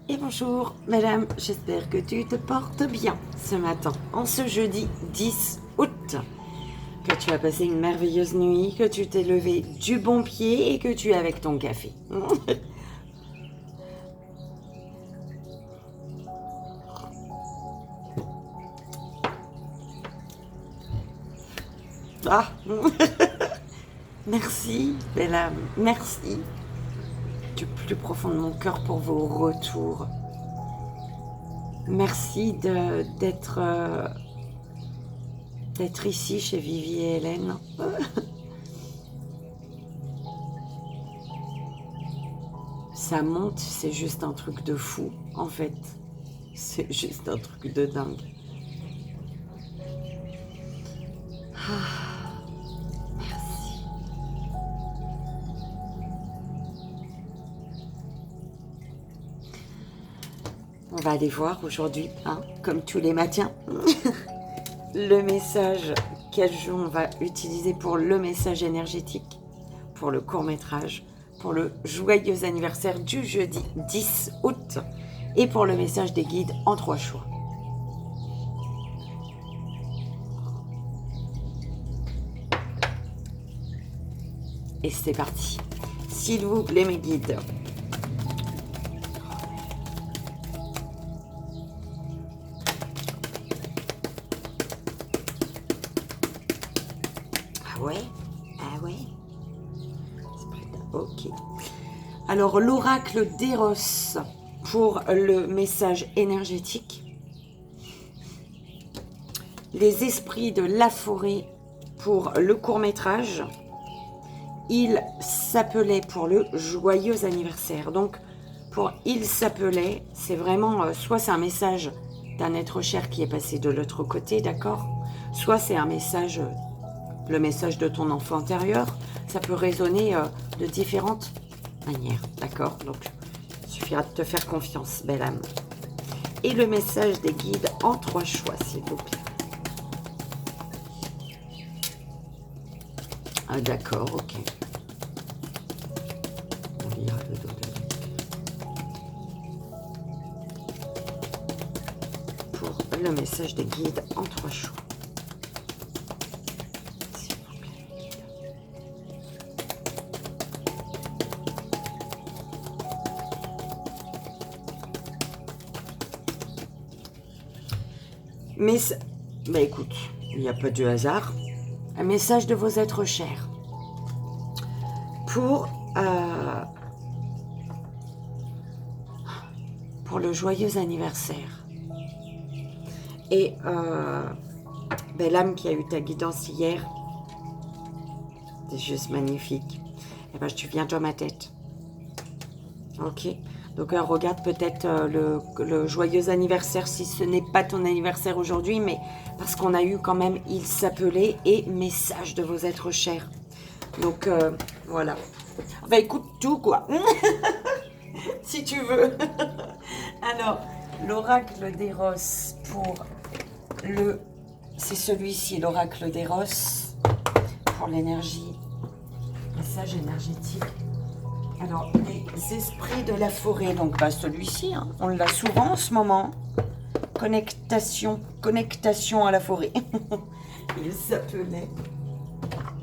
Et bonjour, madame, j'espère que tu te portes bien ce matin, en ce jeudi 10 août. Que tu as passé une merveilleuse nuit, que tu t'es levé du bon pied et que tu es avec ton café. Ah, merci, belle âme, merci du plus profond de mon cœur pour vos retours. Merci d'être ici chez Vivi et Hélène. Ça monte, c'est juste un truc de fou, en fait. C'est juste un truc de dingue. Ah, merci. On va aller voir aujourd'hui, hein, comme tous les matins, le message quel jour on va utiliser pour le message énergétique, pour le court-métrage, pour le joyeux anniversaire du jeudi 10 août et pour le message des guides en 3 choix. Et c'est parti. S'il vous plaît, mes guides. Ah ouais? Ah ouais? Ok. Alors, l'oracle d'Eros pour le message énergétique. Les esprits de la forêt pour le court-métrage. Il s'appelait pour le joyeux anniversaire. Donc, pour il s'appelait, c'est vraiment, soit c'est un message d'un être cher qui est passé de l'autre côté, d'accord? Soit c'est un message, le message de ton enfant intérieur. Ça peut résonner de différentes manière, d'accord? Donc, il suffira de te faire confiance, belle âme. Et le message des guides en 3 choix, s'il vous plaît. Ah, d'accord, ok. On lira le dos de pour le message des guides en 3 choix. Mais, bah écoute, il n'y a pas de hasard. Un message de vos êtres chers. Pour le joyeux anniversaire. Et ben, l'âme qui a eu ta guidance hier, c'est juste magnifique. Et ben, tu viens dans ma tête. Ok. Donc regarde peut-être le joyeux anniversaire si ce n'est pas ton anniversaire aujourd'hui, mais parce qu'on a eu quand même il s'appelait et message de vos êtres chers. Donc voilà. Enfin écoute tout quoi. Si tu veux. Alors, l'oracle d'Eros pour le... C'est celui-ci, l'oracle d'Eros pour l'énergie, message énergétique. Alors, les esprits de la forêt, donc bah, celui-ci, hein, on l'a souvent en ce moment. Connexion à la forêt. Il s'appelait,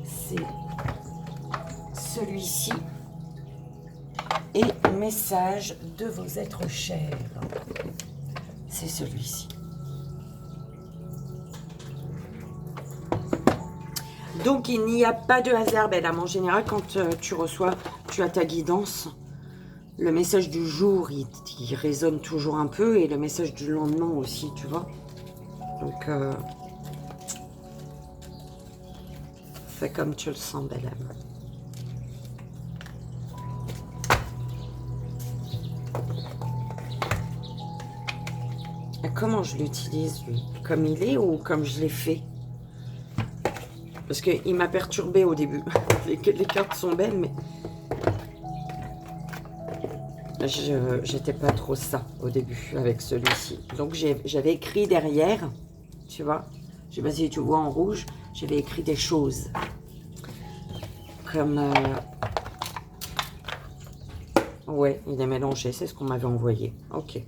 c'est celui-ci. Et message de vos êtres chers, c'est celui-ci. Donc, il n'y a pas de hasard, belle âme. En général, quand tu reçois, tu as ta guidance. Le message du jour, il résonne toujours un peu. Et le message du lendemain aussi, tu vois. Donc, fais comme tu le sens, belle âme. Et comment je l'utilise, lui? Comme il est ou comme je l'ai fait? Parce qu'il m'a perturbé au début. Les cartes sont belles, mais... j'étais pas trop ça au début avec celui-ci. Donc j'avais écrit derrière, tu vois, je sais pas si tu vois en rouge, j'avais écrit des choses. Comme... Ouais, il est mélangé, c'est ce qu'on m'avait envoyé. Ok.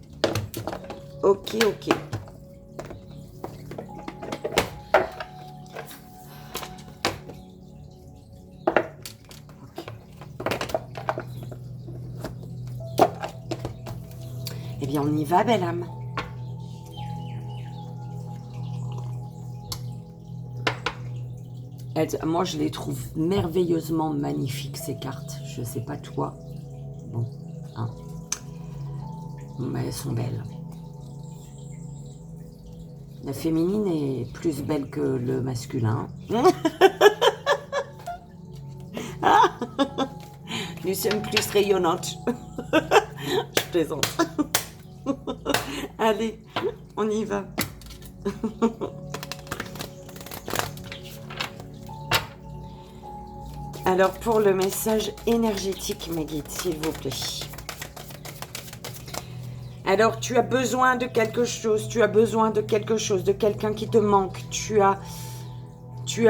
Ok, ok. Eh bien, on y va, belle âme. Moi, je les trouve merveilleusement magnifiques, ces cartes. Je sais pas toi. Bon, hein. Mais elles sont belles. La féminine est plus belle que le masculin. Nous sommes plus rayonnantes. Je plaisante. Allez, on y va. Alors, pour le message énergétique, mes guides, s'il vous plaît. Alors, tu as besoin de quelque chose, tu as besoin de quelque chose, de quelqu'un qui te manque. Tu as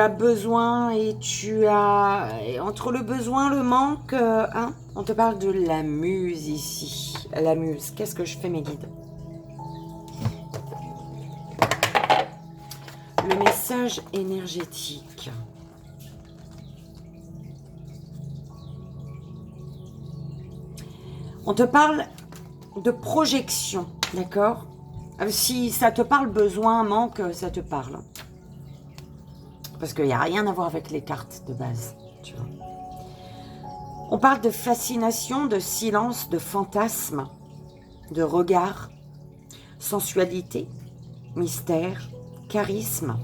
besoin et et entre le besoin, le manque, hein, on te parle de la muse ici. La muse, qu'est-ce que je fais, mes guides? Le message énergétique. On te parle de projection, d'accord? Si ça te parle besoin, manque, ça te parle. Parce qu'il n'y a rien à voir avec les cartes de base, tu vois. On parle de fascination, de silence, de fantasme, de regard, sensualité, mystère, charisme,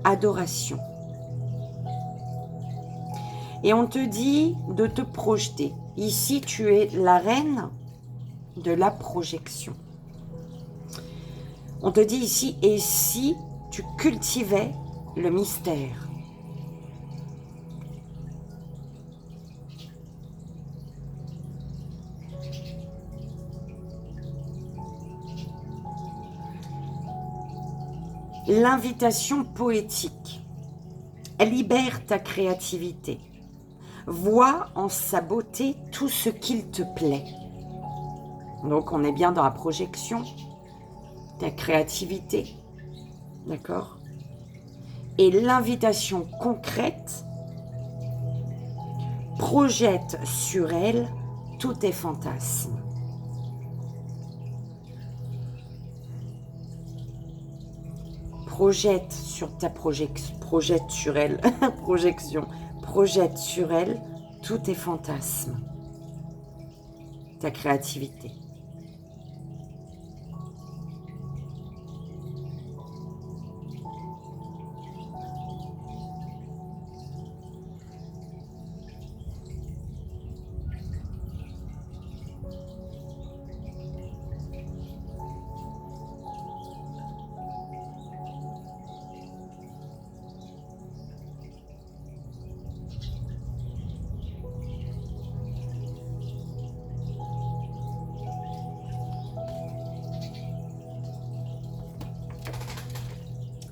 adoration. Et on te dit de te projeter. Ici, tu es la reine de la projection. On te dit ici, et si tu cultivais le mystère? L'invitation poétique. Elle libère ta créativité. Vois en sa beauté tout ce qu'il te plaît. Donc, on est bien dans la projection, ta créativité, d'accord? Et l'invitation concrète, projette sur elle tous tes fantasmes. Projette sur ta projette sur elle, projection, projette sur elle tous tes fantasmes, ta créativité.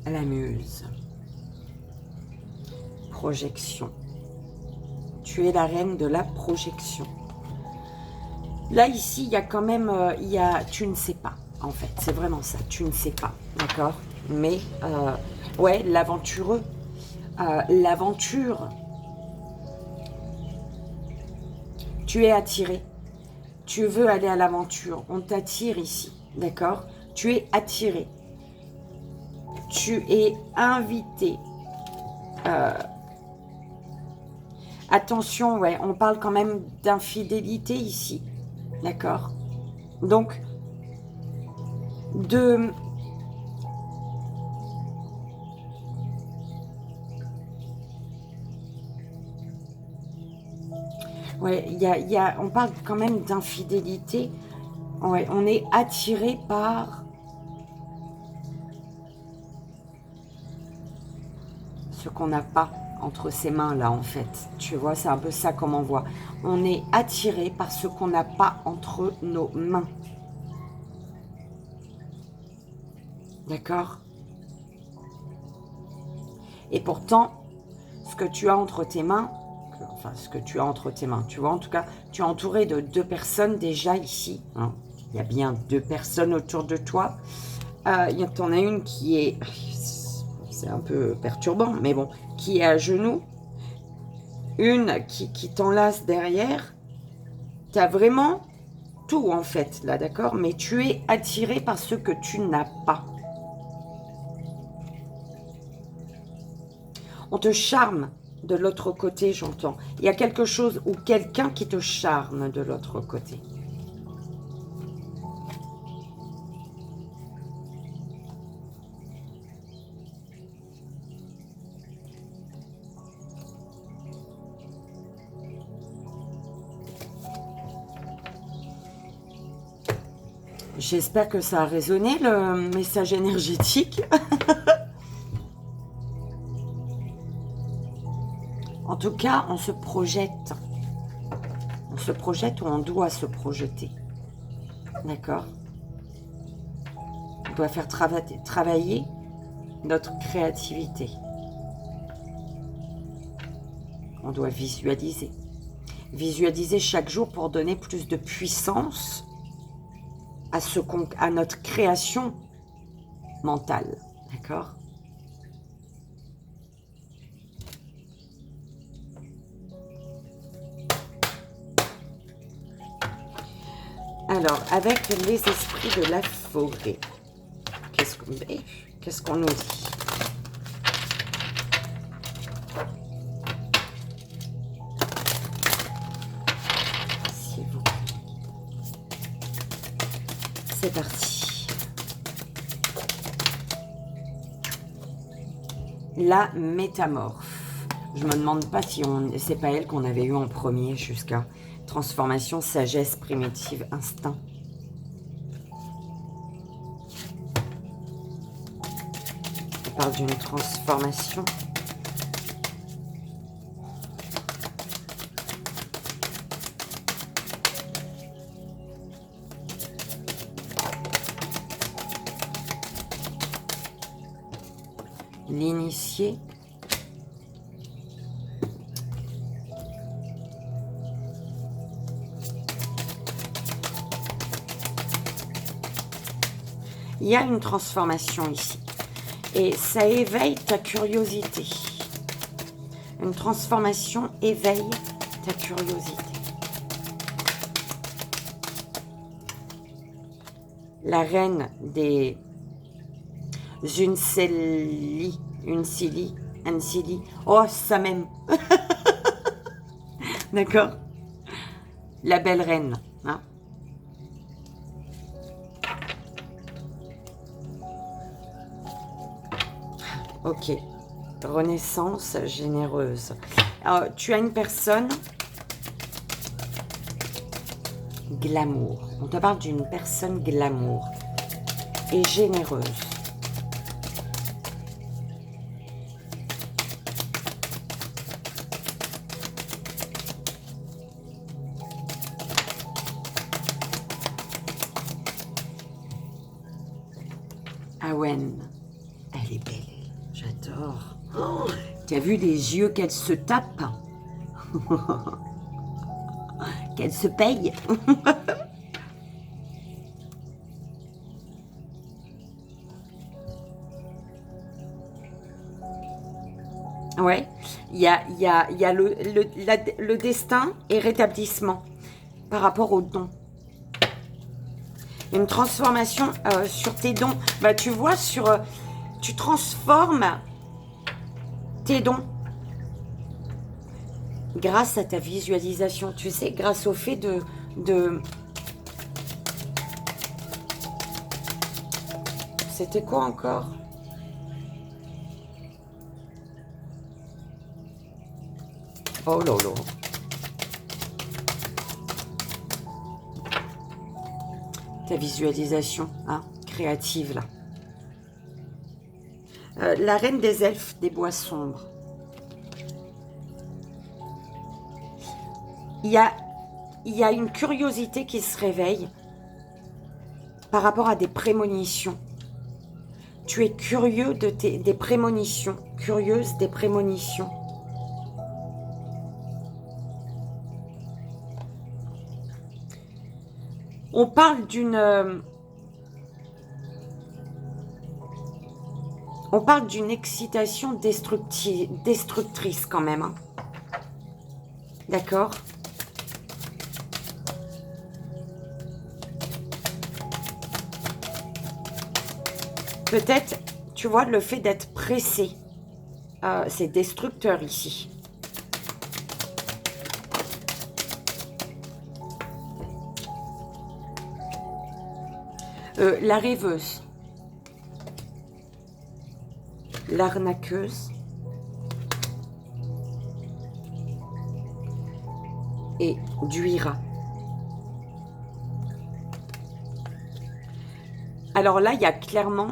La muse. Projection. Tu es la reine de la projection. Là, ici, il y a quand même... tu ne sais pas, en fait. C'est vraiment ça. Tu ne sais pas, d'accord? Mais, ouais, l'aventureux. L'aventure. Tu es attiré. Tu veux aller à l'aventure. On t'attire ici, d'accord? Tu es attiré. Tu es invité. Attention, ouais, on parle quand même d'infidélité ici. D'accord? Donc, ouais, on parle quand même d'infidélité. Ouais, on est attiré par ce qu'on n'a pas entre ses mains là en fait. Tu vois, c'est un peu ça comme on voit. On est attiré par ce qu'on n'a pas entre nos mains. D'accord? Et pourtant, ce que tu as entre tes mains, enfin, ce que tu as entre tes mains. Tu vois, en tout cas, tu es entouré de 2 personnes déjà ici. Hein. Il y a bien 2 personnes autour de toi. Il y en a une qui est... C'est un peu perturbant, mais bon, qui est à genoux. Une qui t'enlace derrière. Tu as vraiment tout, en fait, là, d'accord? Mais tu es attiré par ce que tu n'as pas. On te charme de l'autre côté, j'entends. Il y a quelque chose ou quelqu'un qui te charme de l'autre côté. J'espère que ça a résonné, le message énergétique. En tout cas, on se projette. On se projette ou on doit se projeter. D'accord? On doit faire travailler notre créativité. On doit visualiser. Visualiser chaque jour pour donner plus de puissance à notre création mentale. D'accord? Alors, avec les esprits de la forêt, qu'est-ce qu'on nous dit? S'il vous plaît. C'est parti. La métamorphe. Je me demande pas si c'est pas elle qu'on avait eu en premier jusqu'à transformation, sagesse, primitive, instinct. On parle d'une transformation. L'initié. Il y a une transformation ici. Et ça éveille ta curiosité. Une transformation éveille ta curiosité. La reine des Uncili. Oh, ça m'aime. D'accord? La belle reine. Hein? Ok. Renaissance généreuse. Alors, tu as une personne glamour. On te parle d'une personne glamour et généreuse. Awen, elle est belle, j'adore. Oh, tu as vu les yeux qu'elle se tape? Qu'elle se paye? Ouais, il y a le destin et rétablissement par rapport aux dons. Une transformation sur tes dons. Bah, tu vois, tu transformes tes dons grâce à ta visualisation. Tu sais, grâce au fait de... C'était quoi encore? Oh là là. Ta visualisation, hein, créative, là. La reine des elfes des bois sombres. Il y a une curiosité qui se réveille par rapport à des prémonitions. Tu es curieux des prémonitions, curieuse des prémonitions. On parle d'une... on parle d'une excitation destructrice quand même. Hein. D'accord? Peut-être, tu vois, le fait d'être pressé, c'est destructeur ici. La rêveuse. L'arnaqueuse. Et Duira. Alors là, il y a clairement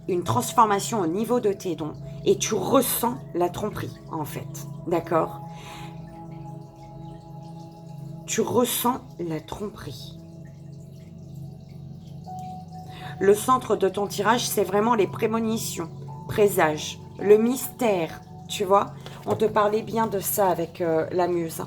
une transformation au niveau de tes dons et tu ressens la tromperie, en fait. D'accord? Tu ressens la tromperie. Le centre de ton tirage, c'est vraiment les prémonitions, présages, le mystère, tu vois? On te parlait bien de ça avec la muse.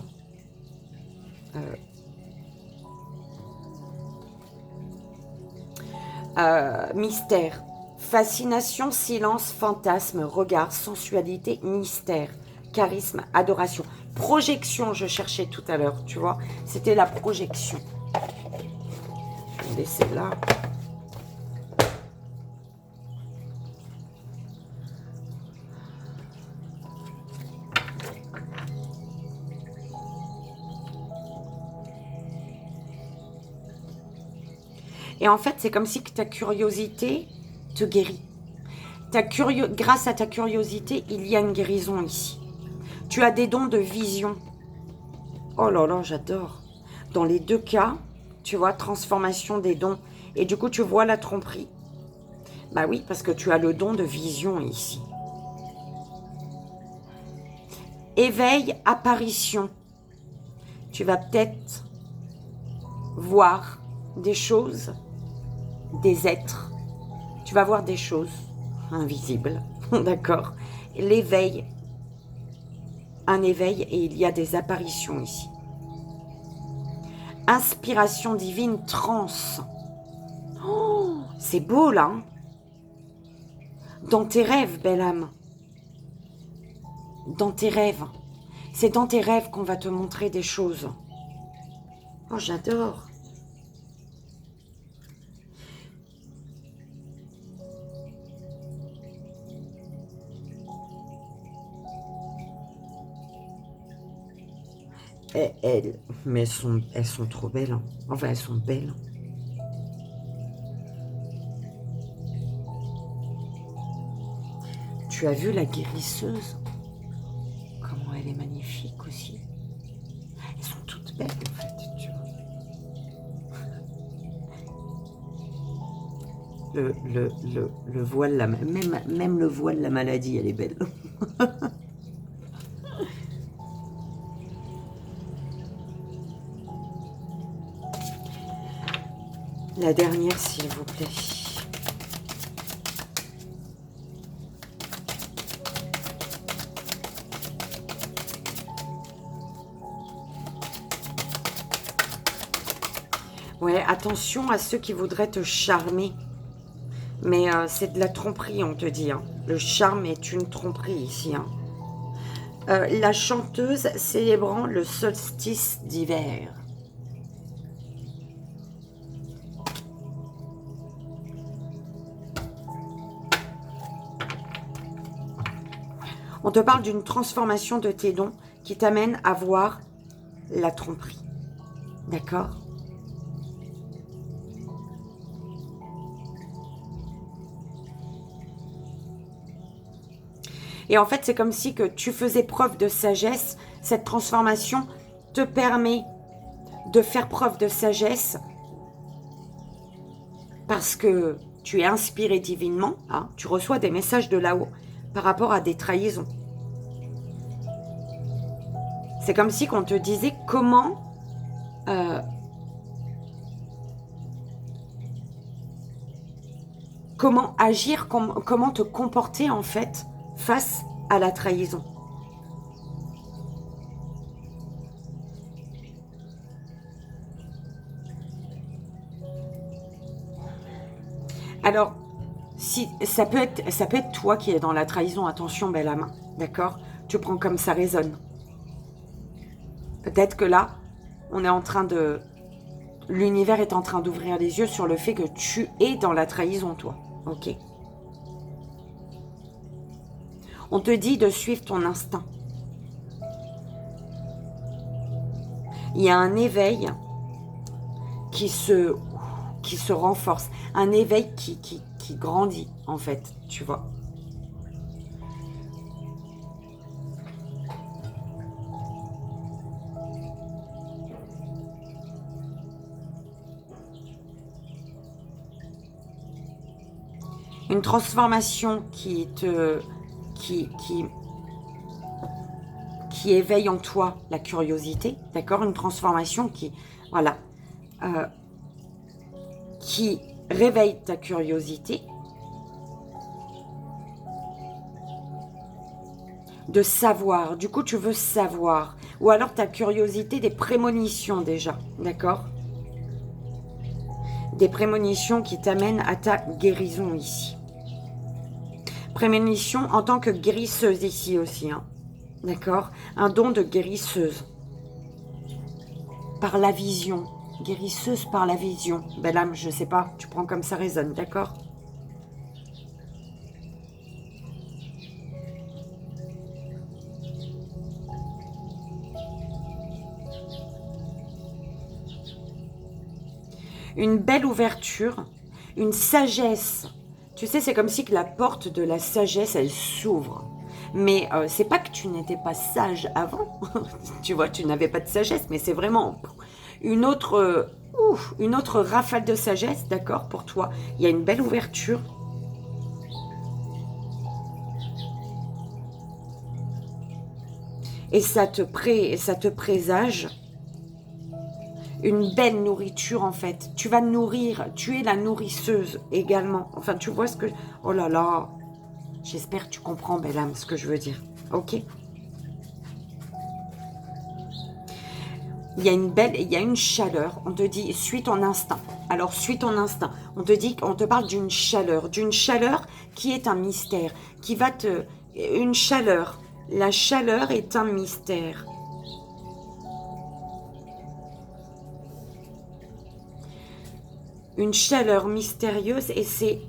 Hein. Mystère, fascination, silence, fantasme, regard, sensualité, mystère, charisme, adoration, projection, je cherchais tout à l'heure, tu vois, c'était la projection. Je vais laisser là. Et en fait, c'est comme si ta curiosité te guérit. Grâce à ta curiosité, il y a une guérison ici. Tu as des dons de vision. Oh là là, j'adore. Dans les deux cas, tu vois, transformation des dons. Et du coup, tu vois la tromperie. Bah oui, parce que tu as le don de vision ici. Éveil, apparition. Tu vas peut-être voir des choses, des êtres. Tu vas voir des choses invisibles, d'accord? L'éveil, un éveil et il y a des apparitions ici. Inspiration divine, transe. Oh, c'est beau là. Hein? Dans tes rêves, belle âme. Dans tes rêves. C'est dans tes rêves qu'on va te montrer des choses. Oh, j'adore. Mais elles sont trop belles. Hein. Enfin, elles sont belles. Tu as vu la guérisseuse? Comment elle est magnifique aussi. Elles sont toutes belles en fait, tu vois. Le voile, même le voile, la maladie, elle est belle. La dernière, s'il vous plaît. Ouais, attention à ceux qui voudraient te charmer. Mais c'est de la tromperie, on te dit. Hein. Le charme est une tromperie ici. Hein. La chanteuse célébrant le solstice d'hiver. On te parle d'une transformation de tes dons qui t'amène à voir la tromperie. D'accord ? Et en fait, c'est comme si que tu faisais preuve de sagesse. Cette transformation te permet de faire preuve de sagesse parce que tu es inspiré divinement. Hein, tu reçois des messages de là-haut par rapport à des trahisons. C'est comme si qu'on te disait comment agir, comment te comporter en fait face à la trahison. Alors, si, ça peut être toi qui es dans la trahison, attention, belle âme, d'accord? Tu prends comme ça résonne. Peut-être que là, on est en train de... L'univers est en train d'ouvrir les yeux sur le fait que tu es dans la trahison, toi. Ok. On te dit de suivre ton instinct. Il y a un éveil qui se renforce. Un éveil qui grandit, en fait, tu vois. Une transformation qui éveille en toi la curiosité, d'accord? Une transformation qui, voilà, qui réveille ta curiosité de savoir. Du coup, tu veux savoir. Ou alors ta curiosité des prémonitions déjà, d'accord? Des prémonitions qui t'amènent à ta guérison ici. Prémonition en tant que guérisseuse ici aussi, hein. D'accord? Un don de guérisseuse. Par la vision. Guérisseuse par la vision. Belle âme, je sais pas, tu prends comme ça résonne, d'accord? Une belle ouverture, une sagesse. Tu sais, c'est comme si que la porte de la sagesse, elle s'ouvre. Mais c'est pas que tu n'étais pas sage avant. Tu vois, tu n'avais pas de sagesse, mais c'est vraiment une autre rafale de sagesse, d'accord, pour toi. Il y a une belle ouverture. Et ça te présage une belle nourriture, en fait. Tu vas nourrir, tu es la nourrisseuse également. Enfin, tu vois ce que... Oh là là, j'espère que tu comprends, belle âme, ce que je veux dire. Ok? Il y a une chaleur. On te dit, suis ton instinct. Alors, suis ton instinct. On te parle d'une chaleur qui est un mystère, qui va te... Une chaleur. La chaleur est un mystère. Une chaleur mystérieuse et c'est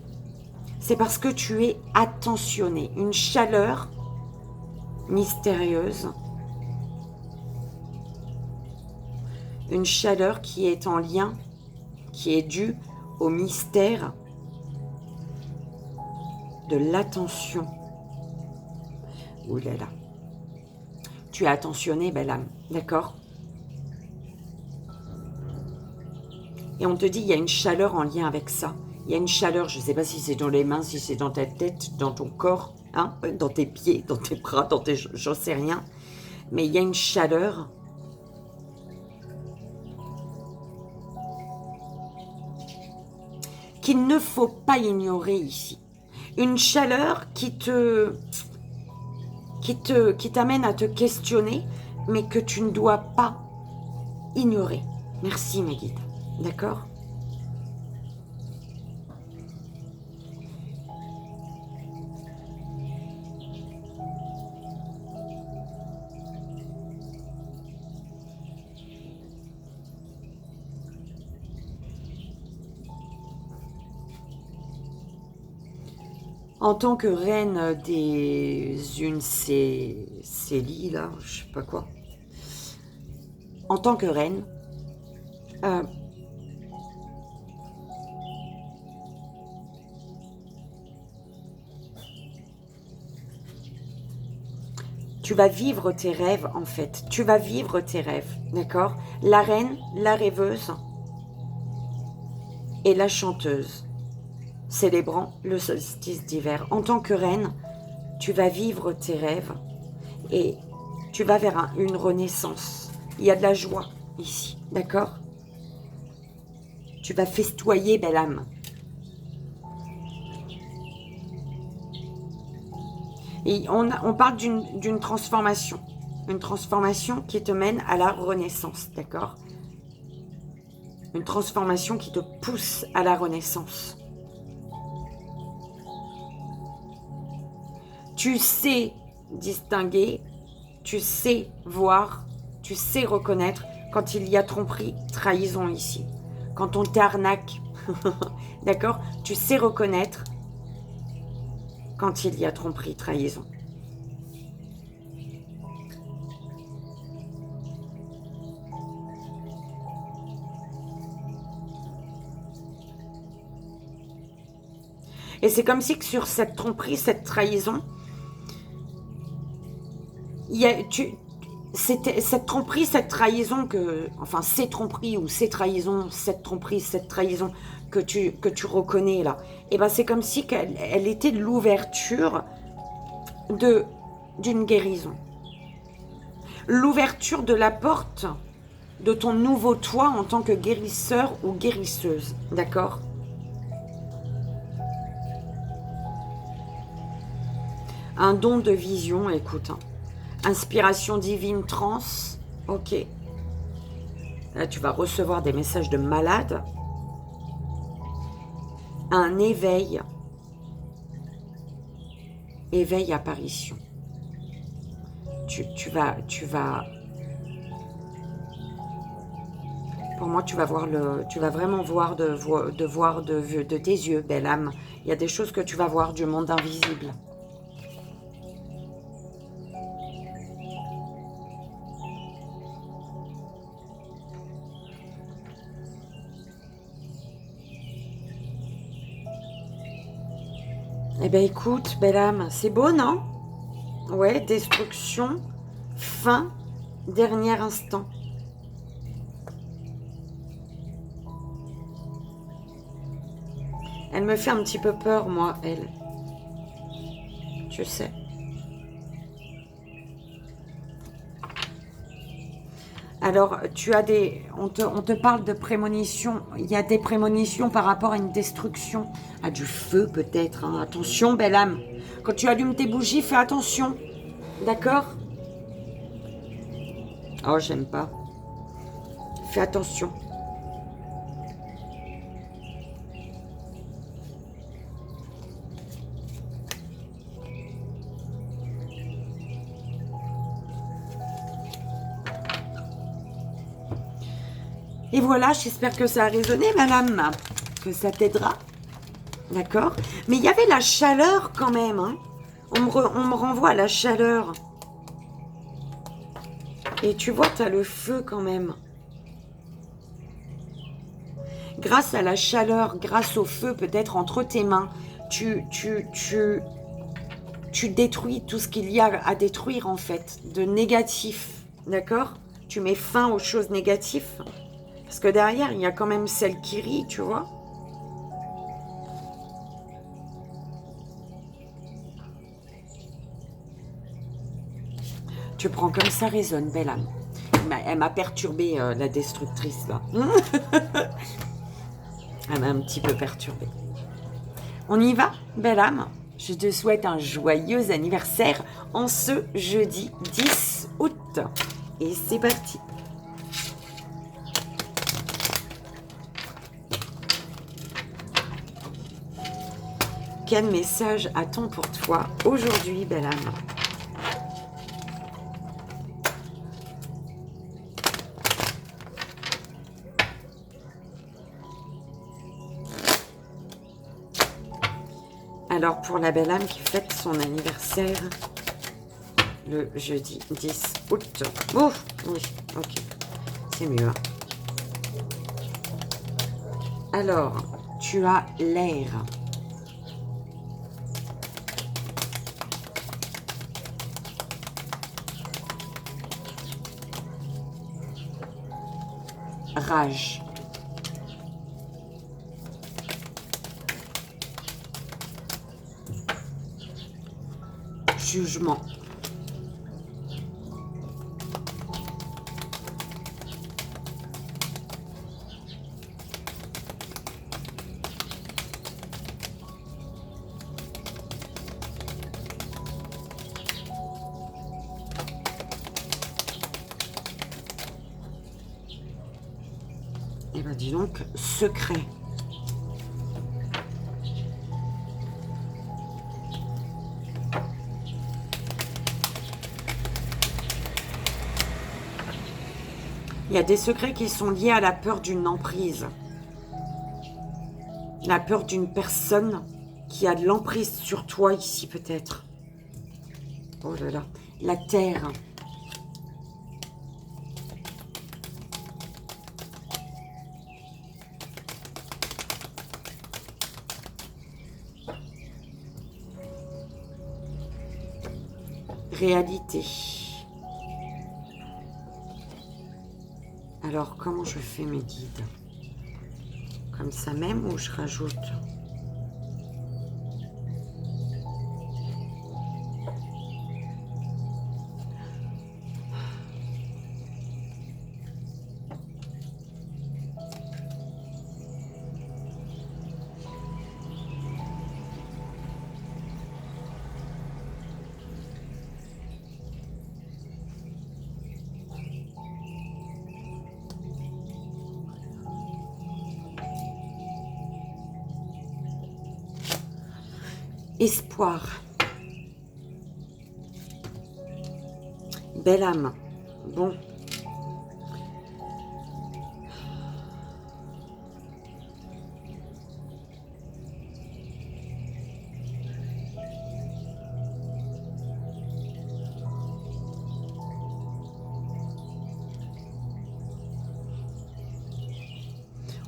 parce que tu es attentionné. Une chaleur mystérieuse. Une chaleur qui est en lien, qui est due au mystère de l'attention. Ouh là là. Tu es attentionné, belle âme, d'accord? Et on te dit, il y a une chaleur en lien avec ça. Il y a une chaleur, je ne sais pas si c'est dans les mains, si c'est dans ta tête, dans ton corps, hein, dans tes pieds, dans tes bras, j'en sais rien. Mais il y a une chaleur qu'il ne faut pas ignorer ici. Une chaleur qui t'amène à te questionner, mais que tu ne dois pas ignorer. Merci, mes guides. D'accord ? En tant que reine des Uncéli, là, je sais pas quoi. En tant que reine, tu vas vivre tes rêves, en fait. Tu vas vivre tes rêves, d'accord? La reine, la rêveuse et la chanteuse, célébrant le solstice d'hiver. En tant que reine, tu vas vivre tes rêves et tu vas vers une renaissance. Il y a de la joie ici, d'accord? Tu vas festoyer, belle âme. Et on parle d'une transformation. Une transformation qui te mène à la renaissance, d'accord? Une transformation qui te pousse à la renaissance. Tu sais distinguer, tu sais voir, tu sais reconnaître quand il y a tromperie, trahison ici. Quand on t'arnaque, d'accord? Tu sais reconnaître quand il y a tromperie, trahison. Et c'est comme si que sur cette tromperie, cette trahison, c'était cette tromperie, cette trahison enfin ces tromperies ou ces trahisons, cette tromperie, cette trahison que tu reconnais là, et ben c'est comme si elle était l'ouverture d'une guérison, l'ouverture de la porte de ton nouveau toi en tant que guérisseur ou guérisseuse, d'accord? Un don de vision, écoute, hein. Inspiration divine, transe, ok. Là, tu vas recevoir des messages de malade. Un éveil. Éveil, apparition. Tu vas... Pour moi, tu vas vraiment voir de tes yeux, belle âme. Il y a des choses que tu vas voir du monde invisible. Eh bien, écoute, belle âme, c'est beau, non? Ouais, destruction, fin, dernier instant. Elle me fait un petit peu peur, moi, elle. Tu sais. Alors, tu as on te parle de prémonition. Il y a des prémonitions par rapport à une destruction. À du feu, peut-être. Hein. Attention, belle âme. Quand tu allumes tes bougies, fais attention. D'accord? Oh, j'aime pas. Fais attention. Et voilà, j'espère que ça a résonné, madame, que ça t'aidera. D'accord? Mais il y avait la chaleur quand même. Hein. On me renvoie à la chaleur. Et tu vois, tu as le feu quand même. Grâce à la chaleur, grâce au feu, peut-être entre tes mains, tu détruis tout ce qu'il y a à détruire en fait, de négatif. D'accord? Tu mets fin aux choses négatives. Parce que derrière, il y a quand même celle qui rit, tu vois. Tu prends comme ça résonne, belle âme. Elle m'a perturbée, la destructrice, là. Elle m'a un petit peu perturbée. On y va, belle âme? Je te souhaite un joyeux anniversaire en ce jeudi 10 août. Et c'est parti. Quel message a-t-on pour toi aujourd'hui, belle âme? Alors, pour la belle âme qui fête son anniversaire le jeudi 10 août. Ouf, oui, ok. C'est mieux. Hein. Alors, tu as l'air. Rage. Jugement. Eh bien, dis donc, secret. Il y a des secrets qui sont liés à la peur d'une emprise. La peur d'une personne qui a de l'emprise sur toi ici peut-être. Oh là là. La terre. Réalité. Alors, comment je fais mes guides? Comme ça même ou je rajoute? Espoir. Belle âme. Bon.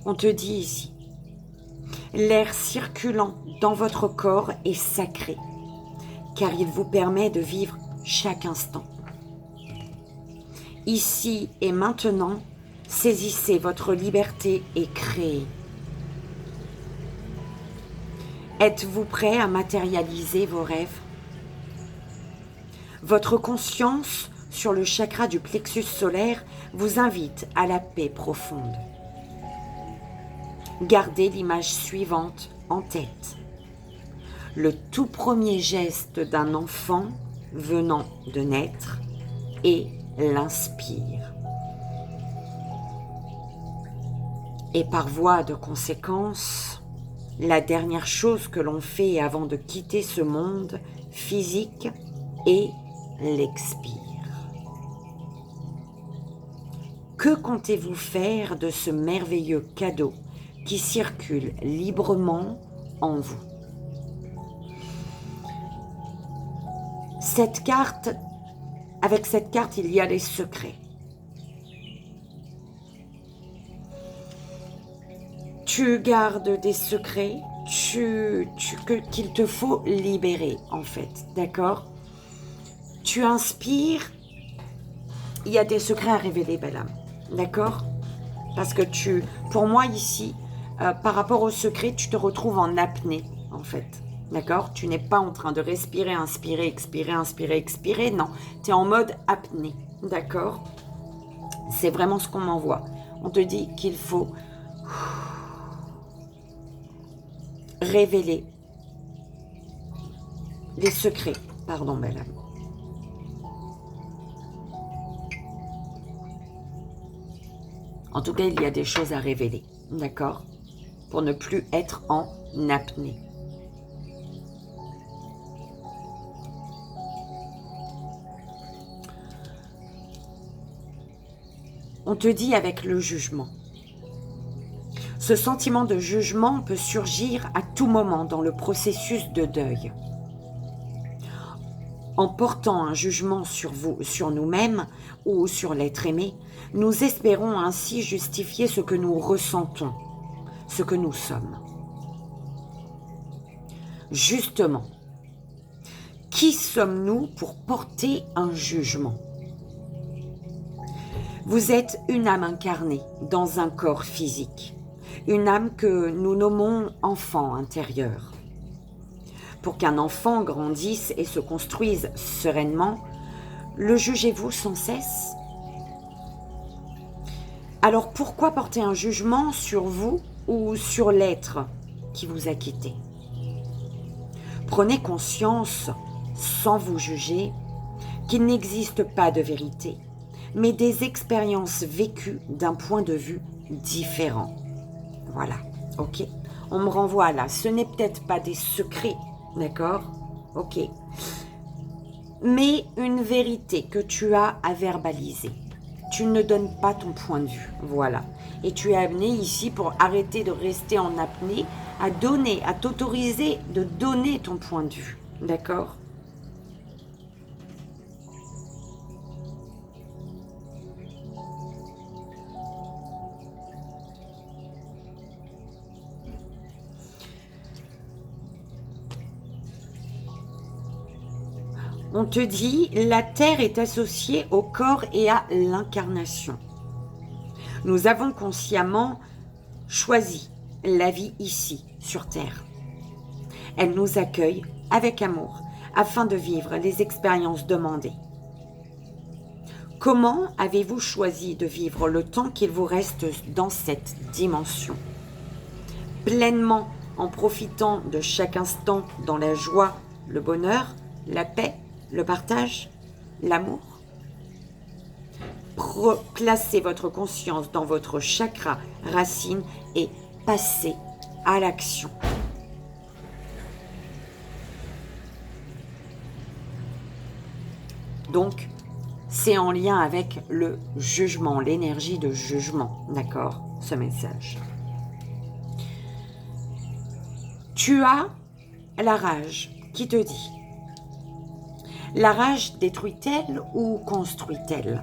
On te dit ici, l'air circulant dans votre corps est sacré, car il vous permet de vivre chaque instant. Ici et maintenant, saisissez votre liberté et créez. Êtes-vous prêt à matérialiser vos rêves? Votre conscience sur le chakra du plexus solaire vous invite à la paix profonde. Gardez l'image suivante en tête. Le tout premier geste d'un enfant venant de naître et l'inspire. Et par voie de conséquence, la dernière chose que l'on fait avant de quitter ce monde physique est l'expire. Que comptez-vous faire de ce merveilleux cadeau qui circule librement en vous? Cette carte, avec cette carte, il y a les secrets. Tu gardes des secrets qu'il te faut libérer, en fait, d'accord? Tu inspires, il y a des secrets à révéler, belle âme, d'accord? Parce que pour moi ici, par rapport au secret, tu te retrouves en apnée, en fait. D'accord? Tu n'es pas en train de respirer, inspirer, expirer, inspirer, expirer. Non, tu es en mode apnée. D'accord? C'est vraiment ce qu'on m'envoie. On te dit qu'il faut révéler les secrets. Pardon, belle âme. En tout cas, il y a des choses à révéler. D'accord? Pour ne plus être en apnée. On te dit avec le jugement. Ce sentiment de jugement peut surgir à tout moment dans le processus de deuil. En portant un jugement sur nous-mêmes ou sur l'être aimé, nous espérons ainsi justifier ce que nous ressentons, ce que nous sommes. Justement, qui sommes-nous pour porter un jugement ? Vous êtes une âme incarnée dans un corps physique, une âme que nous nommons enfant intérieur. Pour qu'un enfant grandisse et se construise sereinement, le jugez-vous sans cesse ? Alors pourquoi porter un jugement sur vous ou sur l'être qui vous a quitté ? Prenez conscience, sans vous juger, qu'il n'existe pas de vérité, mais des expériences vécues d'un point de vue différent. Voilà, ok. On me renvoie là, ce n'est peut-être pas des secrets, d'accord ? Ok. Mais une vérité que tu as à verbaliser. Tu ne donnes pas ton point de vue, voilà. Et tu es amené ici pour arrêter de rester en apnée, à donner, à t'autoriser de donner ton point de vue, d'accord ? On te dit, la Terre est associée au corps et à l'incarnation. Nous avons consciemment choisi la vie ici, sur Terre. Elle nous accueille avec amour afin de vivre les expériences demandées. Comment avez-vous choisi de vivre le temps qu'il vous reste dans cette dimension? Pleinement en profitant de chaque instant dans la joie, le bonheur, la paix, le partage, l'amour. Placez votre conscience dans votre chakra racine et passez à l'action. Donc, c'est en lien avec le jugement, l'énergie de jugement, d'accord, ce message. Tu as la rage qui te dit. La rage détruit-elle ou construit-elle?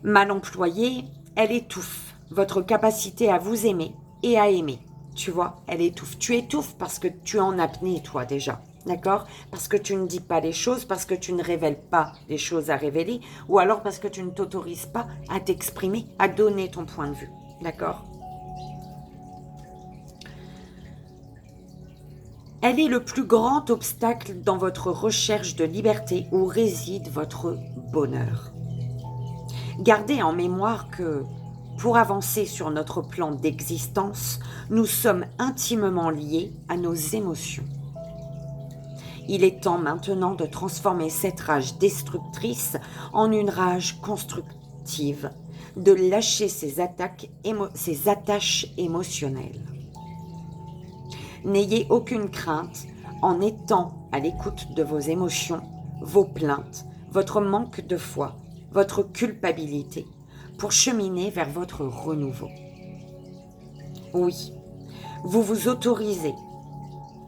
Mal employée, elle étouffe votre capacité à vous aimer et à aimer. Tu vois, elle étouffe. Tu étouffes parce que tu es en apnée, toi, déjà. D'accord? Parce que tu ne dis pas les choses, parce que tu ne révèles pas les choses à révéler, ou alors parce que tu ne t'autorises pas à t'exprimer, à donner ton point de vue. D'accord? Elle est le plus grand obstacle dans votre recherche de liberté où réside votre bonheur. Gardez en mémoire que, pour avancer sur notre plan d'existence, nous sommes intimement liés à nos émotions. Il est temps maintenant de transformer cette rage destructrice en une rage constructive, de lâcher ces attaches émotionnelles. N'ayez aucune crainte en étant à l'écoute de vos émotions, vos plaintes, votre manque de foi, votre culpabilité, pour cheminer vers votre renouveau. Oui, vous vous autorisez,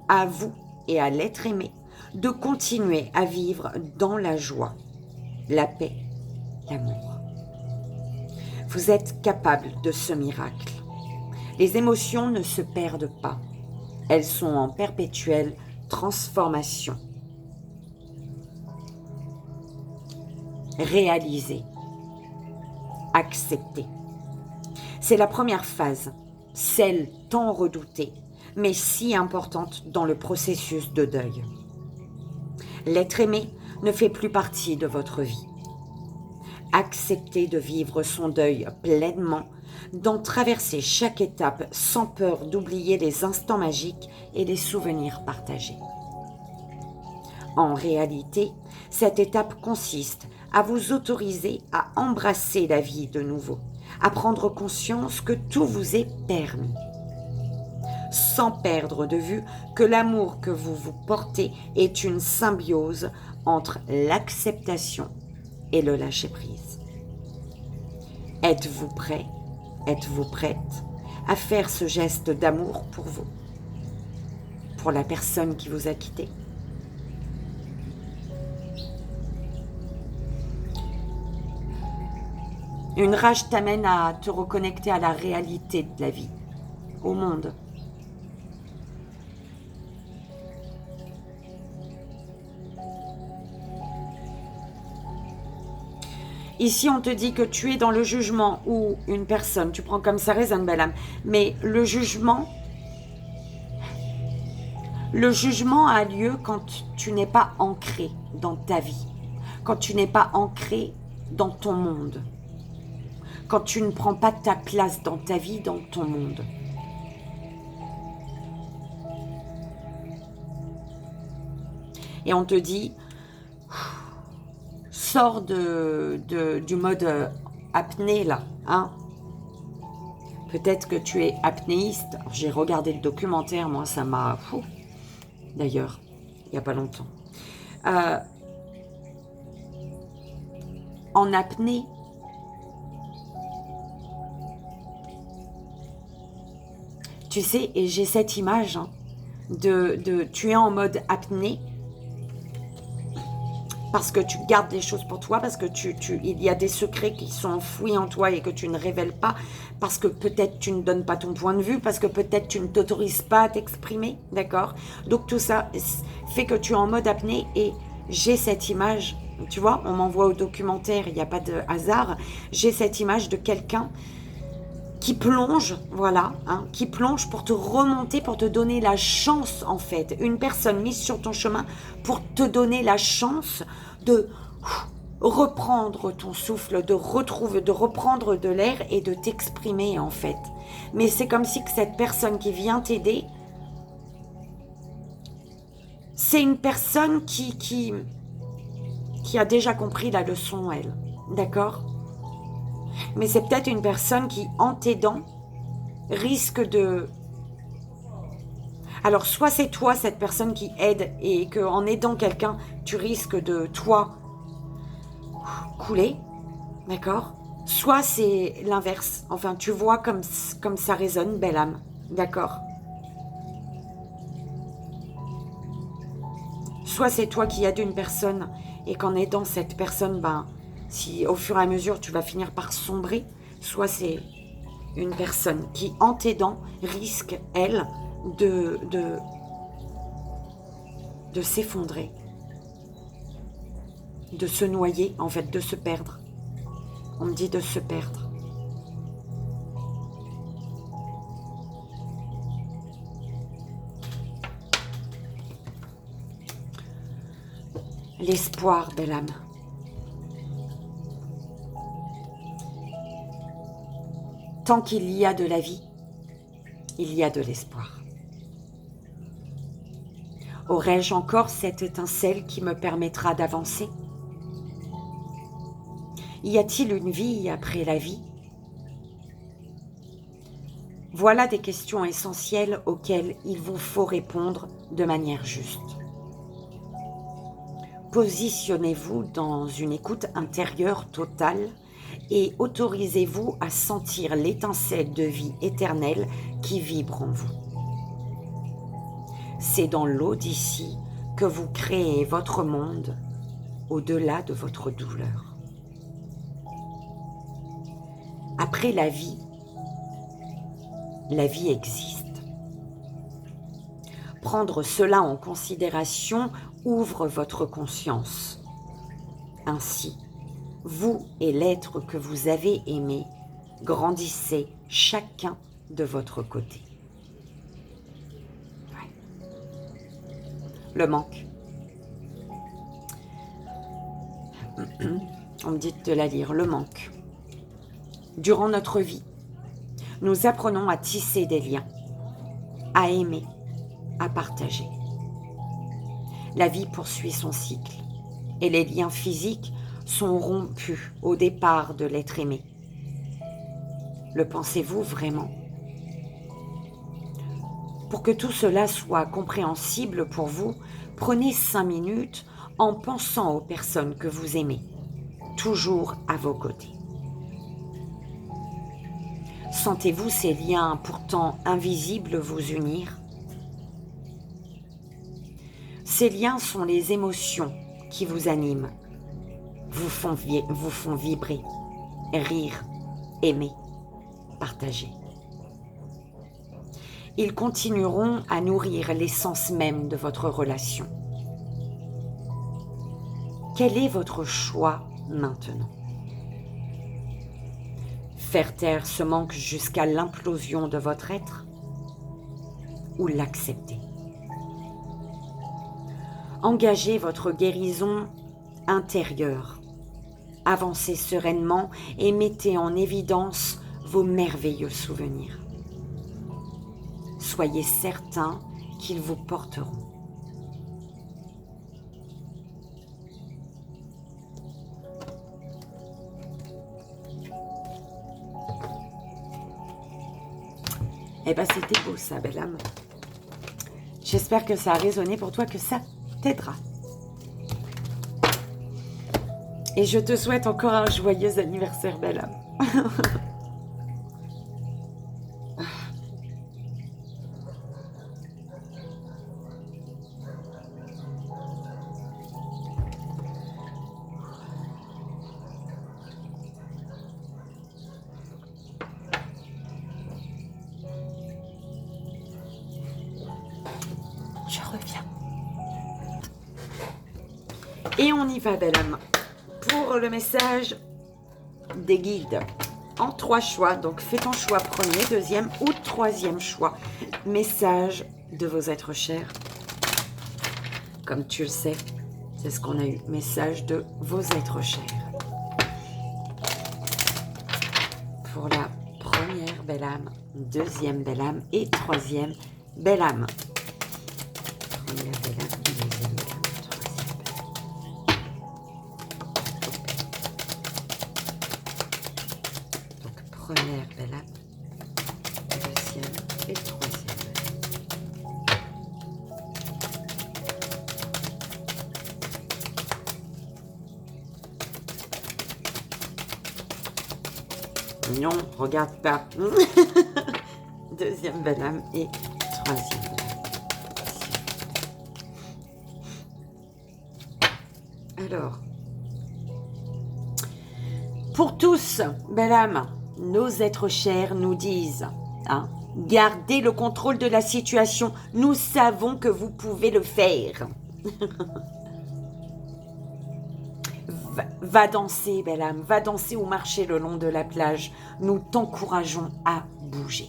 à vous et à l'être aimé, de continuer à vivre dans la joie, la paix, l'amour. Vous êtes capable de ce miracle. Les émotions ne se perdent pas. Elles sont en perpétuelle transformation. Réalisez. Acceptez. C'est la première phase, celle tant redoutée, mais si importante dans le processus de deuil. L'être aimé ne fait plus partie de votre vie. Acceptez de vivre son deuil pleinement, d'en traverser chaque étape sans peur d'oublier les instants magiques et les souvenirs partagés. En réalité, cette étape consiste à vous autoriser à embrasser la vie de nouveau, à prendre conscience que tout vous est permis, sans perdre de vue que l'amour que vous vous portez est une symbiose entre l'acceptation et le lâcher-prise. Êtes-vous prêt? Êtes-vous prête à faire ce geste d'amour pour vous, pour la personne qui vous a quitté? Une rage t'amène à te reconnecter à la réalité de la vie, au monde. Ici, on te dit que tu es dans le jugement ou une personne, tu prends comme ça résonne, belle âme, mais le jugement a lieu quand tu n'es pas ancré dans ta vie, quand tu n'es pas ancré dans ton monde, quand tu ne prends pas ta place dans ta vie, dans ton monde. Et on te dit, sors du mode apnée là, hein. Peut-être que tu es apnéiste. J'ai regardé le documentaire, moi ça m'a fou. D'ailleurs, il n'y a pas longtemps. en apnée. Tu sais, et j'ai cette image hein, tu es en mode apnée parce que tu gardes les choses pour toi, parce que il y a des secrets qui sont enfouis en toi et que tu ne révèles pas, parce que peut-être tu ne donnes pas ton point de vue, parce que peut-être tu ne t'autorises pas à t'exprimer, d'accord? Donc tout ça fait que tu es en mode apnée et j'ai cette image, tu vois, on m'envoie au documentaire, il n'y a pas de hasard, j'ai cette image de quelqu'un qui plonge, voilà, hein, qui plonge pour te remonter, pour te donner la chance en fait, une personne mise sur ton chemin pour te donner la chance de reprendre ton souffle, de reprendre de l'air et de t'exprimer en fait. Mais c'est comme si que cette personne qui vient t'aider, c'est une personne qui a déjà compris la leçon, elle, d'accord ? Mais c'est peut-être une personne qui, en t'aidant, risque de... Alors, soit c'est toi, cette personne qui aide, et qu'en aidant quelqu'un, tu risques de, toi, couler, d'accord? Soit c'est l'inverse. Enfin, tu vois comme ça résonne, belle âme, d'accord? Soit c'est toi qui aides une personne, et qu'en aidant cette personne, ben, si au fur et à mesure, tu vas finir par sombrer, soit c'est une personne qui, en t'aidant, risque, elle, de s'effondrer, de se noyer, en fait, de se perdre. On me dit de se perdre. L'espoir, belle âme. Tant qu'il y a de la vie, il y a de l'espoir. Aurais-je encore cette étincelle qui me permettra d'avancer? Y a-t-il une vie après la vie? Voilà des questions essentielles auxquelles il vous faut répondre de manière juste. Positionnez-vous dans une écoute intérieure totale et autorisez-vous à sentir l'étincelle de vie éternelle qui vibre en vous. C'est dans l'eau d'ici que vous créez votre monde au-delà de votre douleur. Après la vie existe. Prendre cela en considération ouvre votre conscience. Ainsi, vous et l'être que vous avez aimé grandissez chacun de votre côté. Ouais. Le manque. On me dit de la lire. Le manque. Durant notre vie, nous apprenons à tisser des liens, à aimer, à partager. La vie poursuit son cycle et les liens physiques sont rompus au départ de l'être aimé. Le pensez-vous vraiment? Pour que tout cela soit compréhensible pour vous, prenez 5 minutes en pensant aux personnes que vous aimez, toujours à vos côtés. Sentez-vous ces liens pourtant invisibles vous unir? Ces liens sont les émotions qui vous animent, vous font vibrer, rire, aimer, partager. Ils continueront à nourrir l'essence même de votre relation. Quel est votre choix maintenant? Faire taire ce manque jusqu'à l'implosion de votre être ou l'accepter? Engagez votre guérison intérieure. Avancez sereinement et mettez en évidence vos merveilleux souvenirs. Soyez certains qu'ils vous porteront. Eh bien, c'était beau ça, belle âme. J'espère que ça a résonné pour toi, que ça t'aidera. Et je te souhaite encore un joyeux anniversaire, belle âme. Je reviens. Et on y va, belle âme, pour le message des guides. En 3 choix, donc fais ton choix premier, deuxième ou troisième choix. Message de vos êtres chers. Comme tu le sais, c'est ce qu'on a eu. Message de vos êtres chers. Pour la première belle âme, deuxième belle âme et troisième belle âme. Première belle âme, deuxième belle âme, troisième belle âme. Donc première belle âme, deuxième et troisième belle âme. Non, regarde pas. Deuxième belle âme et troisième belle âme. Alors, pour tous, belle âme, nos êtres chers nous disent, hein, gardez le contrôle de la situation, nous savons que vous pouvez le faire. Va danser, belle âme, va danser ou marcher le long de la plage, nous t'encourageons à bouger.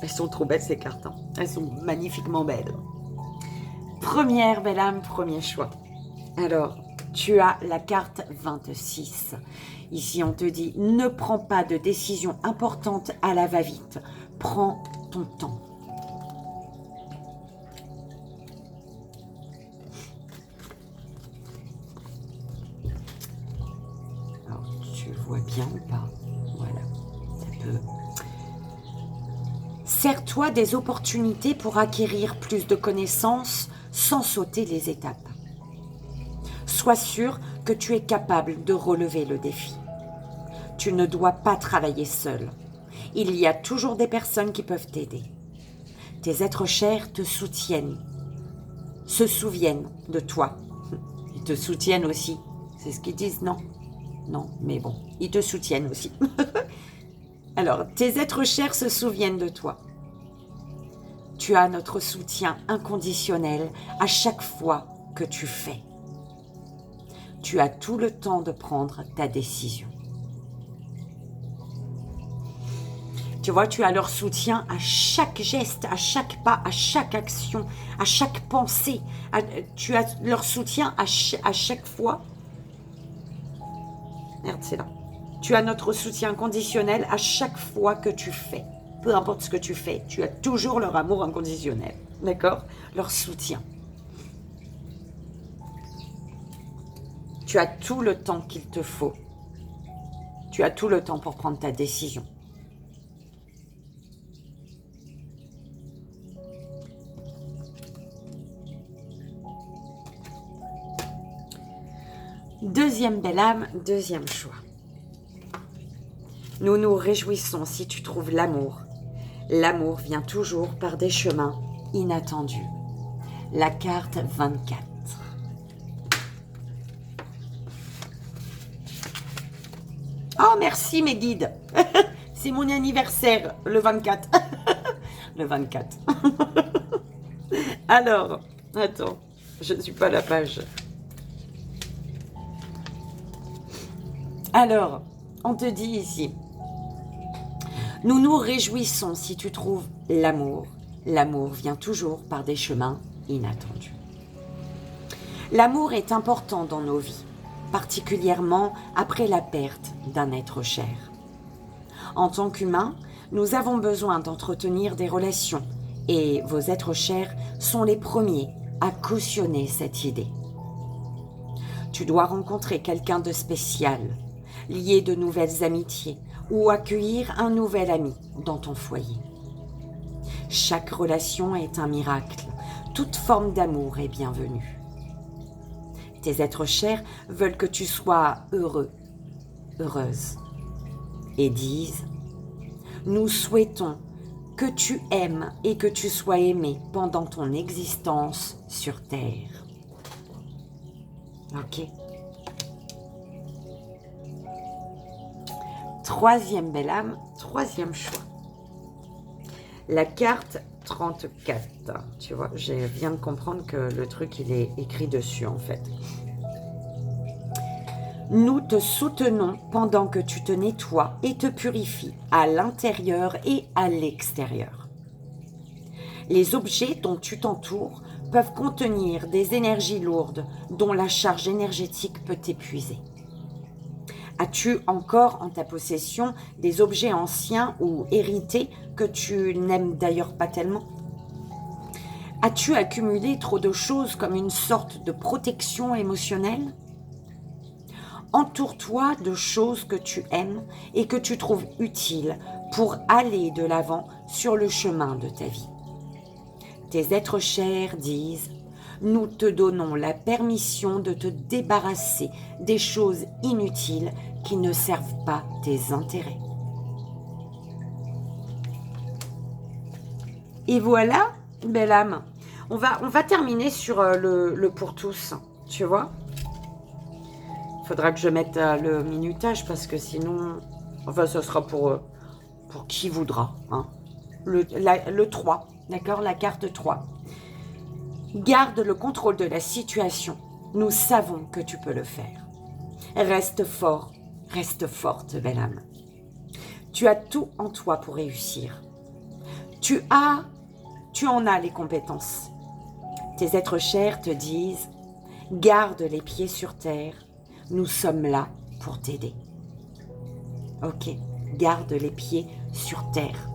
Elles sont trop belles ces cartes, hein. Elles sont magnifiquement belles. Première belle âme, premier choix. Alors, tu as la carte 26. Ici, on te dit, ne prends pas de décision importante à la va-vite. Prends ton temps. Alors, tu vois bien ou pas? Voilà, ça peut... Sers-toi des opportunités pour acquérir plus de connaissances sans sauter les étapes. Sois sûr que tu es capable de relever le défi. Tu ne dois pas travailler seul. Il y a toujours des personnes qui peuvent t'aider. Tes êtres chers te soutiennent, se souviennent de toi. Ils te soutiennent aussi. C'est ce qu'ils disent, non? Non, mais bon, ils te soutiennent aussi. Alors, tes êtres chers se souviennent de toi. Tu as notre soutien inconditionnel à chaque fois que tu fais. Tu as tout le temps de prendre ta décision. Tu vois, tu as leur soutien à chaque geste, à chaque pas, à chaque action, à chaque pensée. Tu as leur soutien à chaque fois. Merde, c'est là. Tu as notre soutien inconditionnel à chaque fois que tu fais. Peu importe ce que tu fais, tu as toujours leur amour inconditionnel. D'accord? Leur soutien. Tu as tout le temps qu'il te faut. Tu as tout le temps pour prendre ta décision. Deuxième belle âme, deuxième choix. Nous nous réjouissons si tu trouves l'amour. L'amour vient toujours par des chemins inattendus. La carte 24. Oh, merci mes guides. C'est mon anniversaire, le 24. Le 24. Alors, attends, je ne suis pas à la page. Alors, on te dit ici, nous nous réjouissons si tu trouves l'amour. L'amour vient toujours par des chemins inattendus. L'amour est important dans nos vies, particulièrement après la perte d'un être cher. En tant qu'humains, nous avons besoin d'entretenir des relations et vos êtres chers sont les premiers à cautionner cette idée. Tu dois rencontrer quelqu'un de spécial, lier de nouvelles amitiés ou accueillir un nouvel ami dans ton foyer. Chaque relation est un miracle. Toute forme d'amour est bienvenue. Tes êtres chers veulent que tu sois heureux, heureuse. Et disent, nous souhaitons que tu aimes et que tu sois aimé pendant ton existence sur Terre. Ok. Troisième belle âme, troisième choix. La carte 34. Tu vois, je viens de comprendre que le truc, il est écrit dessus en fait. Nous te soutenons pendant que tu te nettoies et te purifies à l'intérieur et à l'extérieur. Les objets dont tu t'entoures peuvent contenir des énergies lourdes dont la charge énergétique peut t'épuiser. As-tu encore en ta possession des objets anciens ou hérités que tu n'aimes d'ailleurs pas tellement? As-tu accumulé trop de choses comme une sorte de protection émotionnelle? Entoure-toi de choses que tu aimes et que tu trouves utiles pour aller de l'avant sur le chemin de ta vie. Tes êtres chers disent « Nous te donnons la permission de te débarrasser des choses inutiles qui ne servent pas tes intérêts. » Et voilà, belle âme. On va terminer sur le pour tous, tu vois. Il faudra que je mette le minutage parce que sinon, enfin, ce sera pour qui voudra. Hein. Le 3, d'accord, la carte 3. Garde le contrôle de la situation. Nous savons que tu peux le faire. Reste fort, reste forte, belle âme. Tu as tout en toi pour réussir. Tu en as les compétences. Tes êtres chers te disent, garde les pieds sur terre. Nous sommes là pour t'aider. Ok, garde les pieds sur terre.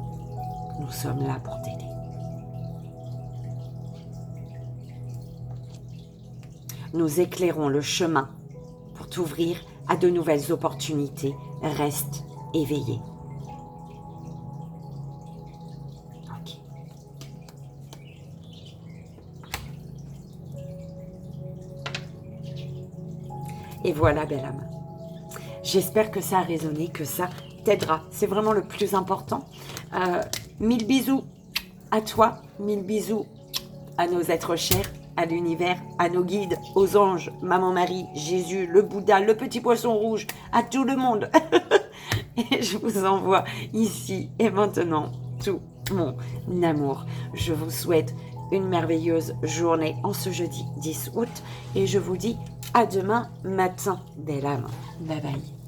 Nous sommes là pour t'aider. Nous éclairons le chemin pour t'ouvrir à de nouvelles opportunités. Reste éveillé. Ok. Et voilà, belle âme. J'espère que ça a résonné, que ça t'aidera. C'est vraiment le plus important. 1000 bisous à toi, 1000 bisous à nos êtres chers, à l'univers, à nos guides, aux anges, Maman Marie, Jésus, le Bouddha, le petit poisson rouge, à tout le monde. Et je vous envoie ici et maintenant tout mon amour. Je vous souhaite une merveilleuse journée en ce jeudi 10 août et je vous dis à demain matin, belle âme. Bye bye.